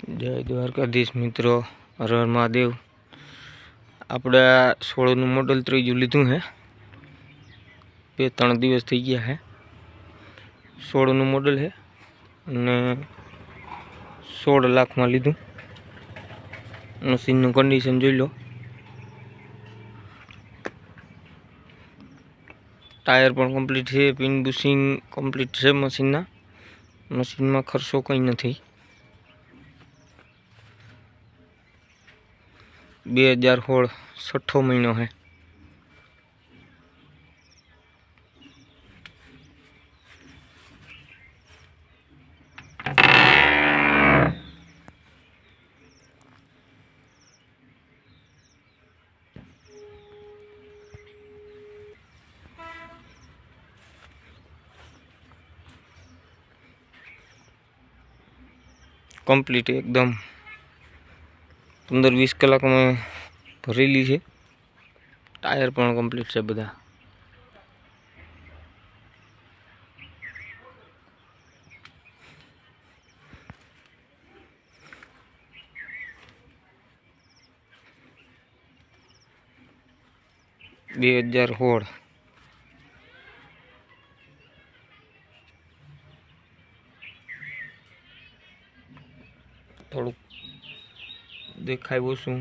जय द्वारकाधीश मित्रों, हर हर महादेव। આપણે 16નું મોડલ ત્રીજું લીધું है, 2-3 દિવસ થઈ ગયા है। 16નું મોડલ है અને 16 લાખમાં લીધું। મશીનનું કન્ડિશન જોઈ લો। टायर पण कम्प्लीट है, पिन बुशिंग कम्प्लीट है। मशीन में खर्चो कई नहीं। 2016 छठो महीनो है। कम्प्लीट एकदम 15-20 कलाक में भरेली है। टायर पण कम्प्लीट है बधा। बे 2016 थोड़ू देखाय वो शू